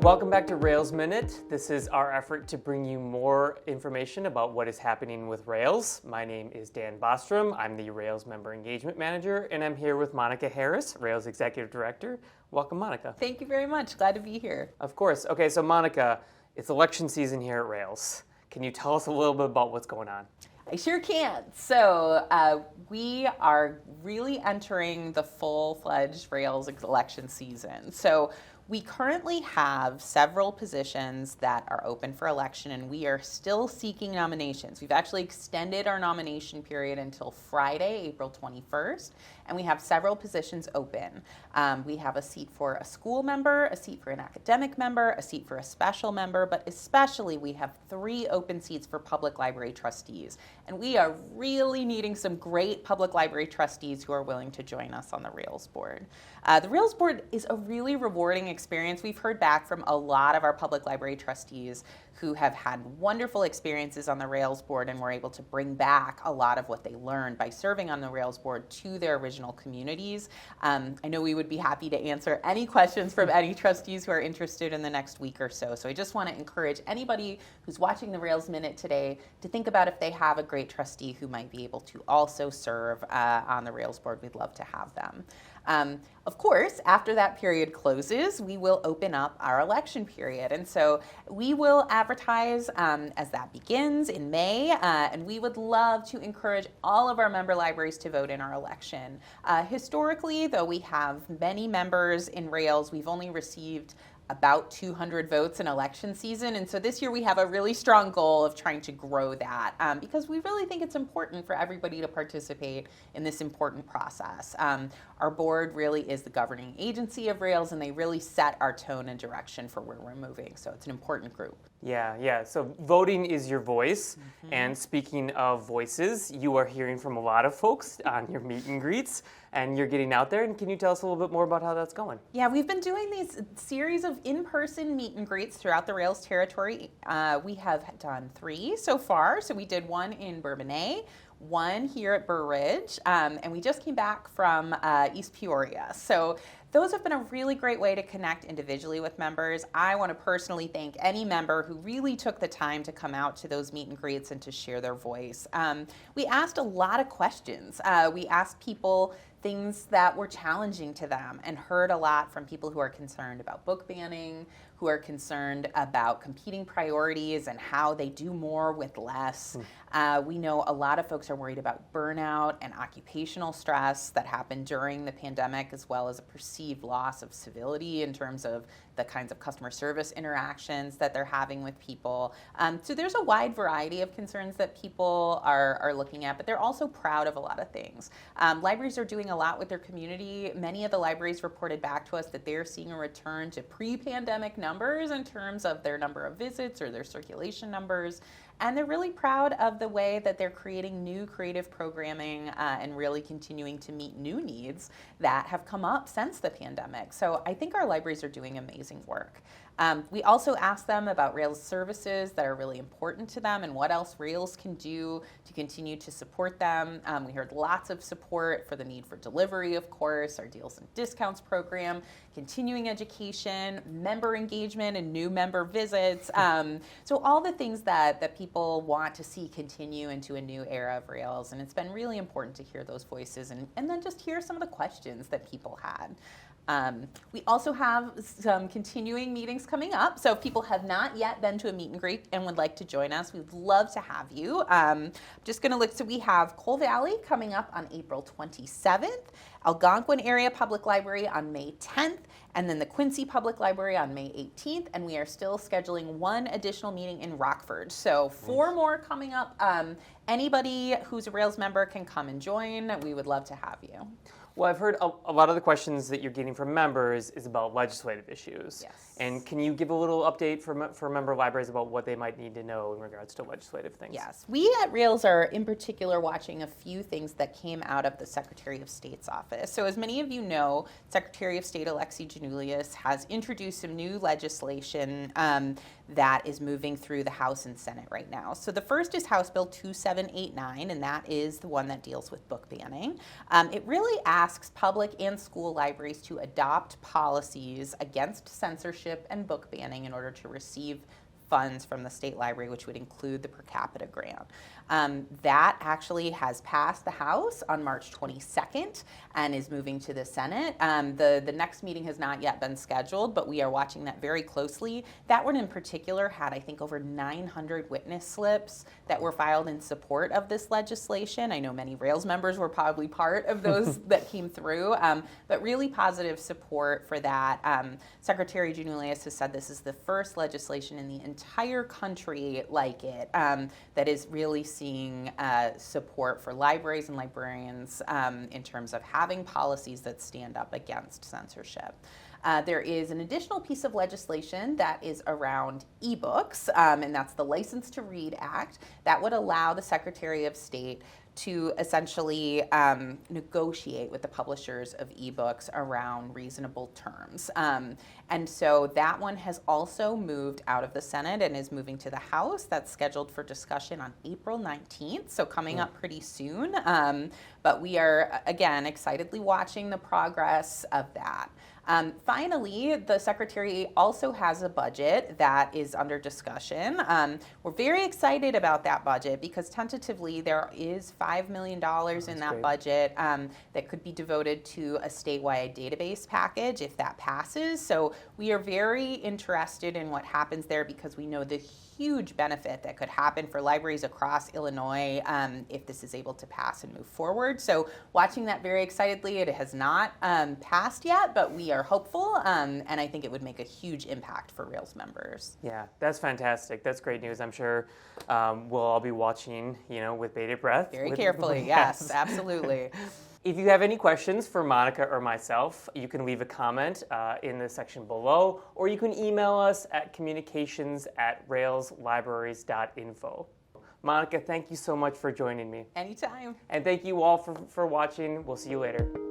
Welcome back to Rails Minute. This is our effort to bring you more information about what is happening with Rails. My name is Dan Bostrom. I'm the Rails Member Engagement Manager, and I'm here with Monica Harris, Rails Executive Director. Welcome, Monica. Thank you very much. Glad to be here. Of course. Okay, so Monica, it's election season here at Rails. Can you tell us a little bit about what's going on? I sure can. So we are really entering the full-fledged Rails election season. So we currently have several positions that are open for election, and we are still seeking nominations. We've actually extended our nomination period until Friday, April 21st, and we have several positions open. We have a seat for a school member, a seat for an academic member, a seat for a special member, but especially we have 3 open seats for public library trustees. And we are really needing some great public library trustees who are willing to join us on the Rails board. The Rails board is a really rewarding experience. We've heard back from a lot of our public library trustees who have had wonderful experiences on the Rails board and were able to bring back a lot of what they learned by serving on the Rails board to their original communities. I know we would be happy to answer any questions from any trustees who are interested in the next week or so. So I just want to encourage anybody who's watching the Rails Minute today to think about if they have a great trustee who might be able to also serve on the Rails board. We'd love to have them. Of course, after that period closes, we will open up our election period. And so we will advertise as that begins in May, and we would love to encourage all of our member libraries to vote in our election. Historically, though we have many members in Rails, we've only received about 200 votes in election season. And so this year we have a really strong goal of trying to grow that because we really think it's important for everybody to participate in this important process. Our board really is the governing agency of Rails, and they really set our tone and direction for where we're moving. So it's an important group. Yeah. So voting is your voice. Mm-hmm. And speaking of voices, you are hearing from a lot of folks on your meet and greets, and you're getting out there. And can you tell us a little bit more about how that's going? Yeah, we've been doing these series of in-person meet and greets throughout the Rails territory. We have done 3 so far. So we did one in Bourbonnais, one here at Burr Ridge, and we just came back from East Peoria. So those have been a really great way to connect individually with members. I want to personally thank any member who really took the time to come out to those meet and greets and to share their voice. We asked a lot of questions. We asked people things that were challenging to them and heard a lot from people who are concerned about book banning, who are concerned about competing priorities and how they do more with less. We know a lot of folks are worried about burnout and occupational stress that happened during the pandemic, as well as a perceived loss of civility in terms of the kinds of customer service interactions that they're having with people. So there's a wide variety of concerns that people are looking at, but they're also proud of a lot of things. Libraries are doing a lot with their community. Many of the libraries reported back to us that they're seeing a return to pre-pandemic numbers in terms of their number of visits or their circulation numbers. And they're really proud of the way that they're creating new creative programming and really continuing to meet new needs that have come up since the pandemic. So I think our libraries are doing amazing work. We also asked them about Rails services that are really important to them and what else Rails can do to continue to support them. We heard lots of support for the need for delivery, of course, our deals and discounts program, continuing education, member engagement, and new member visits. So all the things that people want to see continue into a new era of Rails. And it's been really important to hear those voices and then just hear some of the questions that people had. We also have some continuing meetings coming up. So if people have not yet been to a meet and greet and would like to join us, we'd love to have you. Just going to look, so we have Coal Valley coming up on April 27th, Algonquin Area Public Library on May 10th, and then the Quincy Public Library on May 18th, and we are still scheduling one additional meeting in Rockford. So 4 more coming up. Anybody who's a Rails member can come and join. We would love to have you. Well, I've heard a lot of the questions that you're getting from members is about legislative issues. Yes. And can you give a little update for member libraries about what they might need to know in regards to legislative things? Yes. We at Rails are in particular watching a few things that came out of the Secretary of State's office. So as many of you know, Secretary of State Alexi Janulius has introduced some new legislation that is moving through the House and Senate right now. So the first is House Bill 2789, and that is the one that deals with book banning. It really asks public and school libraries to adopt policies against censorship and book banning in order to receive funds from the state library, which would include the per capita grant. That actually has passed the House on March 22nd and is moving to the Senate. The next meeting has not yet been scheduled, but we are watching that very closely. That one in particular had, I think, over 900 witness slips that were filed in support of this legislation. I know many Rails members were probably part of those that came through, but really positive support for that. Secretary Giannoulias has said this is the first legislation in the entire country like it that is really seeing support for libraries and librarians in terms of having policies that stand up against censorship. There is an additional piece of legislation that is around ebooks, and that's the License to Read Act that would allow the Secretary of State to essentially negotiate with the publishers of ebooks around reasonable terms. And so that one has also moved out of the Senate and is moving to the House. That's scheduled for discussion on April 19th, so coming up pretty soon. But we are, again, excitedly watching the progress of that. Finally, the Secretary also has a budget that is under discussion. We're very excited about that budget because tentatively there is $5 million in that budget that could be devoted to a statewide database package if that passes. So we are very interested in what happens there because we know the huge benefit that could happen for libraries across Illinois if this is able to pass and move forward. So watching that very excitedly. It has not passed yet, but we are hopeful, and I think it would make a huge impact for Rails members. Yeah, that's fantastic. That's great news. I'm sure we'll all be watching, with bated breath. Very carefully, yes, absolutely. If you have any questions for Monica or myself, you can leave a comment in the section below, or you can email us at communications@railslibraries.info. Monica, thank you so much for joining me. Anytime. And thank you all for watching. We'll see you later.